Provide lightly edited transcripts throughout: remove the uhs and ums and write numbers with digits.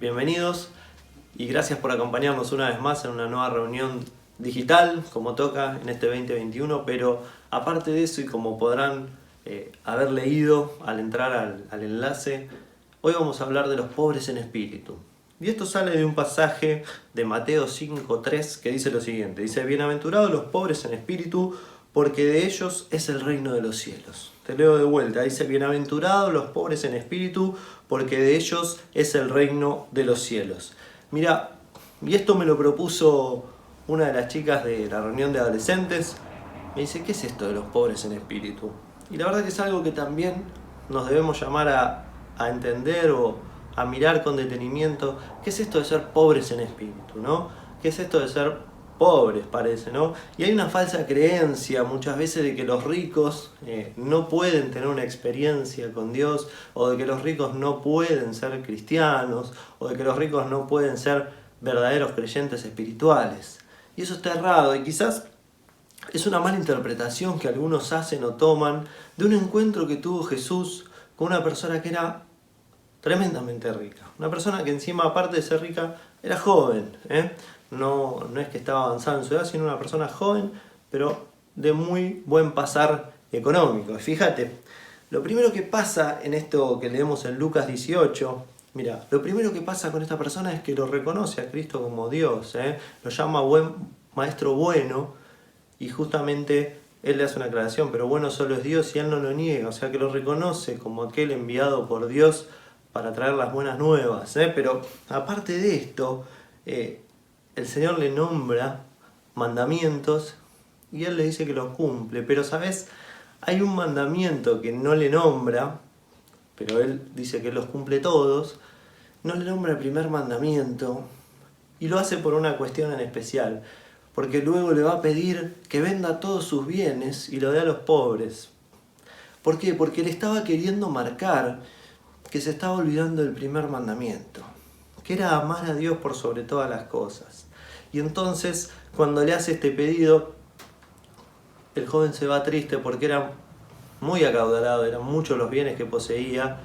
Bienvenidos y gracias por acompañarnos una vez más en una nueva reunión digital, como toca en este 2021, pero aparte de eso y como podrán haber leído al entrar al enlace, hoy vamos a hablar de los pobres en espíritu. Y esto sale de un pasaje de Mateo 5:3 que dice lo siguiente, dice: bienaventurados los pobres en espíritu, porque de ellos es el reino de los cielos. Te leo de vuelta, dice: bienaventurados los pobres en espíritu, porque de ellos es el reino de los cielos. Mira, y esto me lo propuso una de las chicas de la reunión de adolescentes. Me dice: ¿qué es esto de los pobres en espíritu? Y la verdad que es algo que también nos debemos llamar a entender o a mirar con detenimiento. ¿Qué es esto de ser pobres en espíritu, no? ¿Qué es esto de ser pobres, parece, no? Y hay una falsa creencia muchas veces de que los ricos no pueden tener una experiencia con Dios, o de que los ricos no pueden ser cristianos, o de que los ricos no pueden ser verdaderos creyentes espirituales. Y eso está errado, y quizás es una mala interpretación que algunos hacen o toman de un encuentro que tuvo Jesús con una persona que era tremendamente rica. Una persona que encima, aparte de ser rica, era joven, No es que estaba avanzada en su edad, sino una persona joven, pero de muy buen pasar económico. Y fíjate, lo primero que pasa en esto que leemos en Lucas 18, mira, lo primero que pasa con esta persona es que lo reconoce a Cristo como Dios, lo llama buen maestro bueno, y justamente él le hace una aclaración, pero bueno solo es Dios, y él no lo niega, o sea que lo reconoce como aquel enviado por Dios para traer las buenas nuevas, Pero aparte de esto, el Señor le nombra mandamientos y él le dice que los cumple, pero ¿sabes? Hay un mandamiento que no le nombra, pero él dice que los cumple todos. No le nombra el primer mandamiento y lo hace por una cuestión en especial, porque luego le va a pedir que venda todos sus bienes y lo dé a los pobres. ¿Por qué? Porque él estaba queriendo marcar que se estaba olvidando del primer mandamiento, que era amar a Dios por sobre todas las cosas. Y entonces, cuando le hace este pedido, el joven se va triste porque era muy acaudalado, eran muchos los bienes que poseía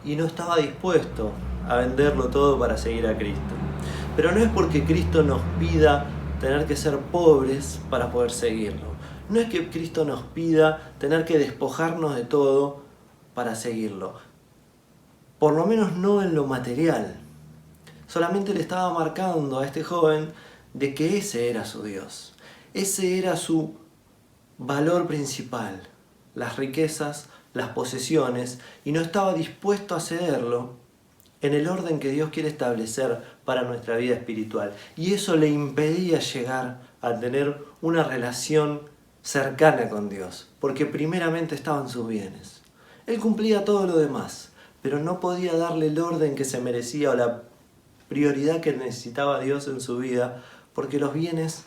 y no estaba dispuesto a venderlo todo para seguir a Cristo. Pero no es porque Cristo nos pida tener que ser pobres para poder seguirlo. No es que Cristo nos pida tener que despojarnos de todo para seguirlo. Por lo menos no en lo material. Solamente le estaba marcando a este joven de que ese era su Dios. Ese era su valor principal, las riquezas, las posesiones, y no estaba dispuesto a cederlo en el orden que Dios quiere establecer para nuestra vida espiritual. Y eso le impedía llegar a tener una relación cercana con Dios, porque primeramente estaban sus bienes. Él cumplía todo lo demás, pero no podía darle el orden que se merecía o la prioridad que necesitaba Dios en su vida, porque los bienes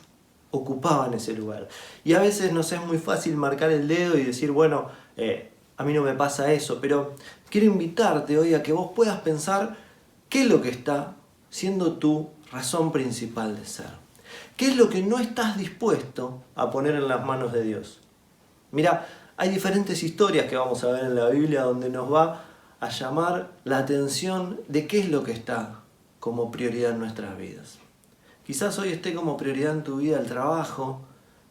ocupaban ese lugar. Y a veces nos es muy fácil marcar el dedo y decir, bueno, a mí no me pasa eso, pero quiero invitarte hoy a que vos puedas pensar qué es lo que está siendo tu razón principal de ser. ¿Qué es lo que no estás dispuesto a poner en las manos de Dios? Mira, hay diferentes historias que vamos a ver en la Biblia donde nos va a llamar la atención de qué es lo que está como prioridad en nuestras vidas. Quizás hoy esté como prioridad en tu vida el trabajo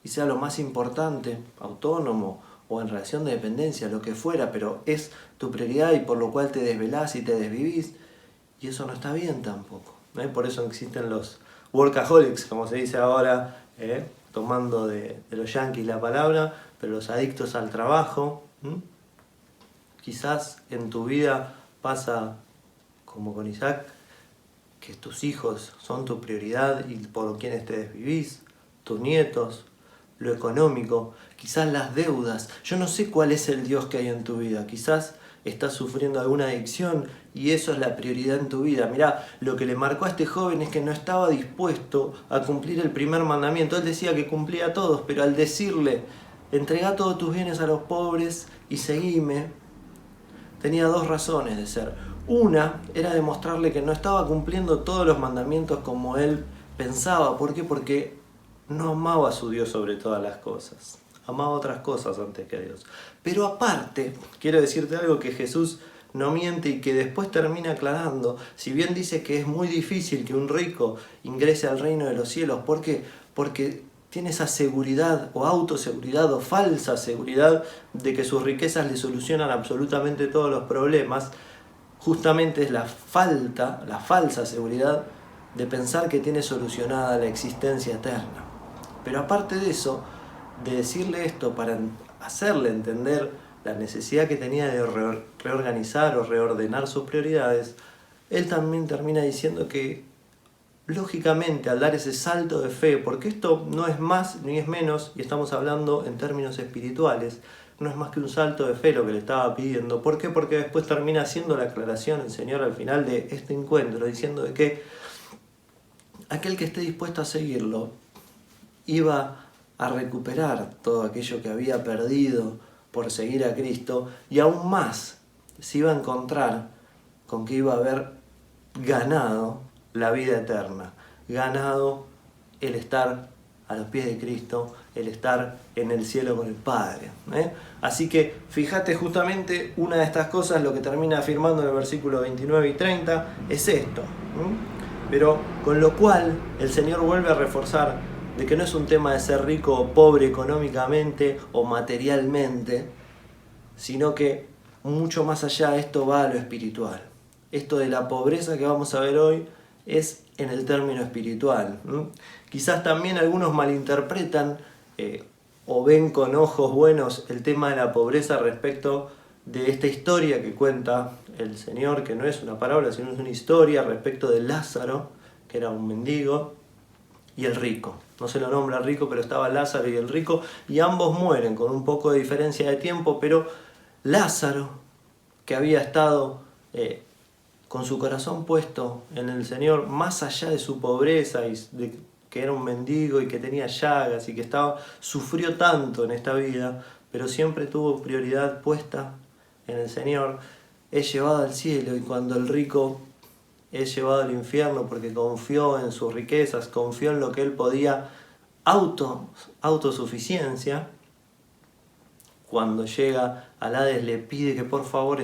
y sea lo más importante, autónomo o en relación de dependencia, lo que fuera, pero es tu prioridad y por lo cual te desvelás y te desvivís, y eso no está bien tampoco. Por eso existen los workaholics, como se dice ahora, tomando de los yanquis la palabra, pero los adictos al trabajo. Quizás en tu vida pasa como con Isaac, que tus hijos son tu prioridad y por quienes te desvivís, tus nietos, lo económico, quizás las deudas. Yo no sé cuál es el Dios que hay en tu vida, quizás estás sufriendo alguna adicción y eso es la prioridad en tu vida. Mirá, lo que le marcó a este joven es que no estaba dispuesto a cumplir el primer mandamiento. Él decía que cumplía todos, pero al decirle, entregá todos tus bienes a los pobres y seguime, tenía dos razones de ser. Una era demostrarle que no estaba cumpliendo todos los mandamientos como él pensaba. ¿Por qué? Porque no amaba a su Dios sobre todas las cosas. Amaba otras cosas antes que a Dios. Pero aparte, quiero decirte algo que Jesús no miente y que después termina aclarando, si bien dice que es muy difícil que un rico ingrese al reino de los cielos, ¿por qué? Porque tiene esa seguridad o autoseguridad o falsa seguridad de que sus riquezas le solucionan absolutamente todos los problemas. Justamente es la falsa seguridad de pensar que tiene solucionada la existencia eterna. Pero aparte de eso, de decirle esto para hacerle entender la necesidad que tenía de reorganizar o reordenar sus prioridades, él también termina diciendo que, lógicamente, al dar ese salto de fe, porque esto no es más ni es menos, y estamos hablando en términos espirituales, no es más que un salto de fe lo que le estaba pidiendo. ¿Por qué? Porque después termina haciendo la aclaración el Señor al final de este encuentro, diciendo de que aquel que esté dispuesto a seguirlo iba a recuperar todo aquello que había perdido por seguir a Cristo, y aún más se iba a encontrar con que iba a haber ganado la vida eterna, ganado el estar a los pies de Cristo, el estar en el cielo con el Padre. Así que fíjate, justamente una de estas cosas, lo que termina afirmando en el versículo 29 y 30, es esto. Pero con lo cual el Señor vuelve a reforzar de que no es un tema de ser rico o pobre económicamente o materialmente, sino que mucho más allá esto va a lo espiritual. Esto de la pobreza que vamos a ver hoy es en el término espiritual. Quizás también algunos malinterpretan o ven con ojos buenos el tema de la pobreza respecto de esta historia que cuenta el Señor, que no es una parábola, sino es una historia respecto de Lázaro, que era un mendigo, y el rico. No se lo nombra rico, pero estaba Lázaro y el rico, y ambos mueren con un poco de diferencia de tiempo, pero Lázaro, que había estado con su corazón puesto en el Señor, más allá de su pobreza y de que era un mendigo y que tenía llagas y que sufrió tanto en esta vida, pero siempre tuvo prioridad puesta en el Señor, es llevado al cielo, y cuando el rico es llevado al infierno porque confió en sus riquezas, confió en lo que él podía, autosuficiencia, cuando llega al Hades le pide que por favor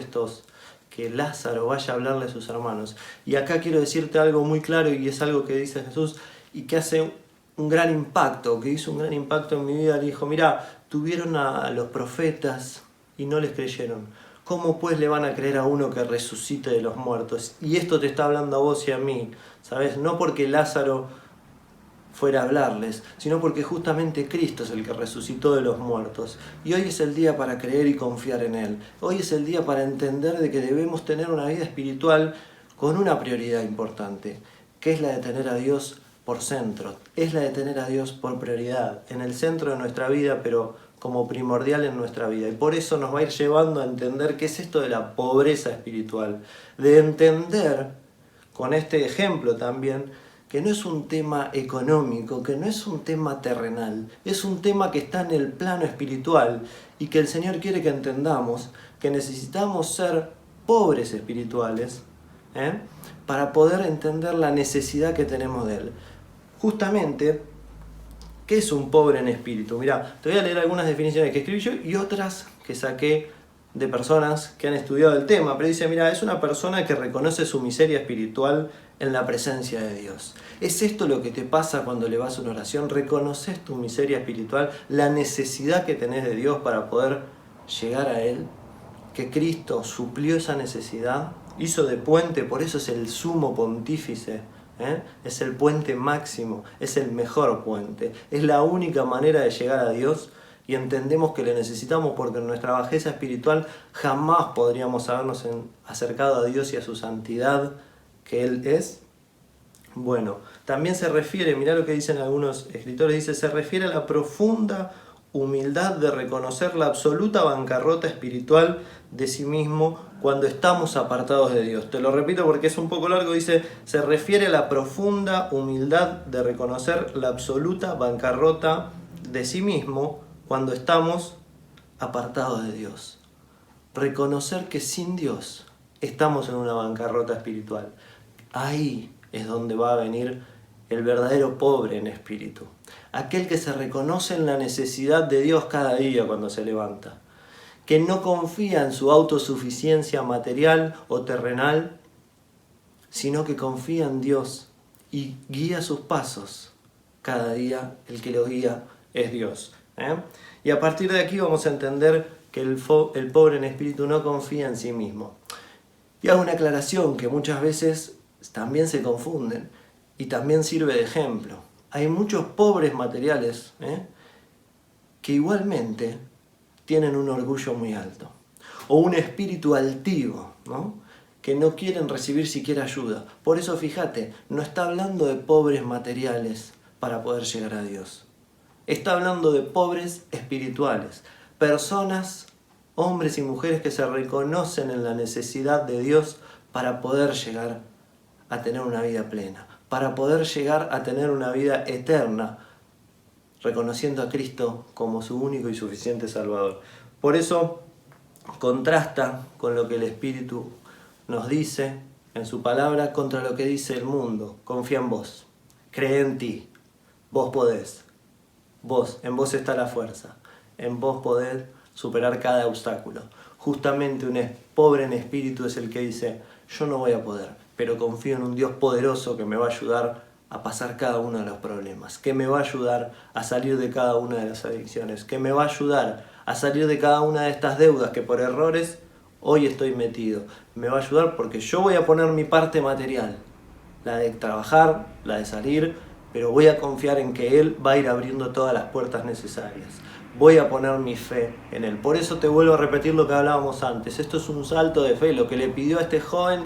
que Lázaro vaya a hablarle a sus hermanos. Y acá quiero decirte algo muy claro, y es algo que dice Jesús y que hace un gran impacto, que hizo un gran impacto en mi vida. Le dijo: mirá, tuvieron a los profetas y no les creyeron. ¿Cómo pues le van a creer a uno que resucite de los muertos? Y esto te está hablando a vos y a mí, ¿sabes? No porque Lázaro fuera a hablarles, sino porque justamente Cristo es el que resucitó de los muertos. Y hoy es el día para creer y confiar en Él. Hoy es el día para entender de que debemos tener una vida espiritual con una prioridad importante, que es la de tener a Dios por centro, es la de tener a Dios por prioridad, en el centro de nuestra vida, pero como primordial en nuestra vida. Y por eso nos va a ir llevando a entender qué es esto de la pobreza espiritual, de entender, con este ejemplo también, que no es un tema económico, que no es un tema terrenal, es un tema que está en el plano espiritual, y que el Señor quiere que entendamos que necesitamos ser pobres espirituales para poder entender la necesidad que tenemos de Él. Justamente, ¿qué es un pobre en espíritu? Mirá, te voy a leer algunas definiciones que escribí yo y otras que saqué de personas que han estudiado el tema, pero dice: mira, es una persona que reconoce su miseria espiritual en la presencia de Dios. ¿Es esto lo que te pasa cuando le vas a una oración? ¿Reconoces tu miseria espiritual, la necesidad que tenés de Dios para poder llegar a Él? Que Cristo suplió esa necesidad, hizo de puente, por eso es el sumo pontífice, es el puente máximo, es el mejor puente, es la única manera de llegar a Dios. Y entendemos que le necesitamos porque en nuestra bajeza espiritual jamás podríamos habernos acercado a Dios y a su santidad que Él es. Bueno, también se refiere, mirá lo que dicen algunos escritores, se refiere a la profunda humildad de reconocer la absoluta bancarrota espiritual de sí mismo cuando estamos apartados de Dios. Te lo repito porque es un poco largo, se refiere a la profunda humildad de reconocer la absoluta bancarrota de sí mismo cuando estamos apartados de Dios. Reconocer que sin Dios estamos en una bancarrota espiritual. Ahí es donde va a venir el verdadero pobre en espíritu. Aquel que se reconoce en la necesidad de Dios cada día cuando se levanta. que no confía en su autosuficiencia material o terrenal, sino que confía en Dios y guía sus pasos. Cada día el que lo guía es Dios. Y a partir de aquí vamos a entender que el pobre en espíritu no confía en sí mismo. Y hago una aclaración que muchas veces también se confunden y también sirve de ejemplo. Hay muchos pobres materiales que igualmente tienen un orgullo muy alto o un espíritu altivo, ¿no? Que no quieren recibir siquiera ayuda. Por eso fíjate, no está hablando de pobres materiales para poder llegar a Dios. Está hablando de pobres espirituales, personas, hombres y mujeres que se reconocen en la necesidad de Dios para poder llegar a tener una vida plena, para poder llegar a tener una vida eterna, reconociendo a Cristo como su único y suficiente Salvador. Por eso contrasta con lo que el Espíritu nos dice en su palabra contra lo que dice el mundo. Confía en vos, cree en ti, vos podés, en vos está la fuerza, en vos podés superar cada obstáculo. Justamente un pobre en espíritu es el que dice, yo no voy a poder, pero confío en un Dios poderoso que me va a ayudar a pasar cada uno de los problemas, que me va a ayudar a salir de cada una de las adicciones, que me va a ayudar a salir de cada una de estas deudas que por errores hoy estoy metido. Me va a ayudar porque yo voy a poner mi parte material, la de trabajar, la de salir, pero voy a confiar en que Él va a ir abriendo todas las puertas necesarias. Voy a poner mi fe en Él. Por eso te vuelvo a repetir lo que hablábamos antes. Esto es un salto de fe. Lo que le pidió a este joven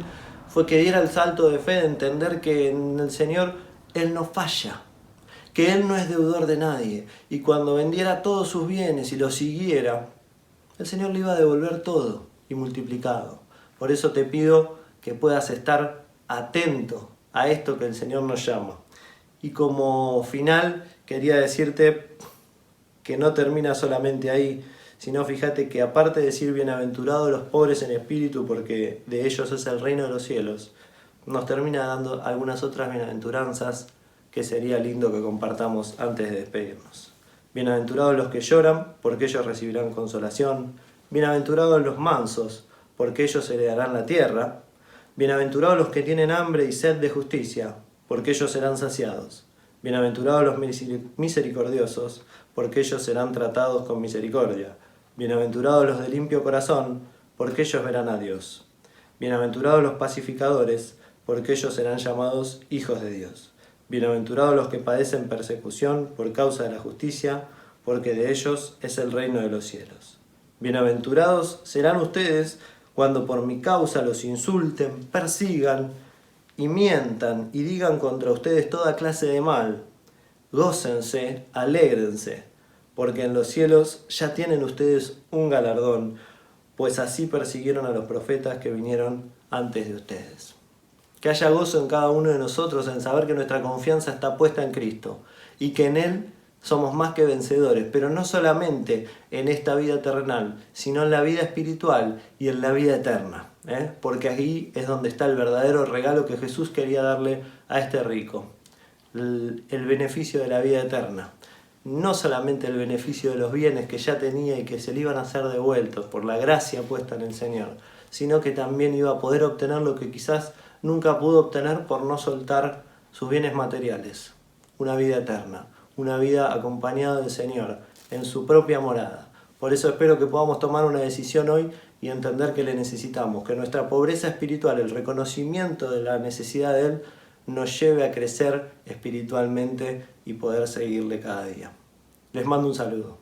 fue que diera el salto de fe de entender que en el Señor Él no falla, que Él no es deudor de nadie. Y cuando vendiera todos sus bienes y los siguiera, el Señor le iba a devolver todo y multiplicado. Por eso te pido que puedas estar atento a esto que el Señor nos llama. Y como final quería decirte que no termina solamente ahí, sino fíjate que aparte de decir bienaventurados los pobres en espíritu, porque de ellos es el reino de los cielos, nos termina dando algunas otras bienaventuranzas que sería lindo que compartamos antes de despedirnos. Bienaventurados los que lloran, porque ellos recibirán consolación. Bienaventurados los mansos, porque ellos heredarán la tierra. Bienaventurados los que tienen hambre y sed de justicia, porque ellos serán saciados. Bienaventurados los misericordiosos, porque ellos serán tratados con misericordia. Bienaventurados los de limpio corazón, porque ellos verán a Dios. Bienaventurados los pacificadores, porque ellos serán llamados hijos de Dios. Bienaventurados los que padecen persecución por causa de la justicia, porque de ellos es el reino de los cielos. Bienaventurados serán ustedes cuando por mi causa los insulten, persigan y mientan y digan contra ustedes toda clase de mal. Gócense, alégrense, porque en los cielos ya tienen ustedes un galardón, pues así persiguieron a los profetas que vinieron antes de ustedes. Que haya gozo en cada uno de nosotros en saber que nuestra confianza está puesta en Cristo y que en Él somos más que vencedores, pero no solamente en esta vida terrenal, sino en la vida espiritual y en la vida eterna, porque ahí es donde está el verdadero regalo que Jesús quería darle a este rico, el beneficio de la vida eterna. No solamente el beneficio de los bienes que ya tenía y que se le iban a ser devueltos por la gracia puesta en el Señor, sino que también iba a poder obtener lo que quizás nunca pudo obtener por no soltar sus bienes materiales, una vida eterna, una vida acompañada del Señor en su propia morada. Por eso espero que podamos tomar una decisión hoy y entender que le necesitamos, que nuestra pobreza espiritual, el reconocimiento de la necesidad de Él, nos lleve a crecer espiritualmente y poder seguirle cada día. Les mando un saludo.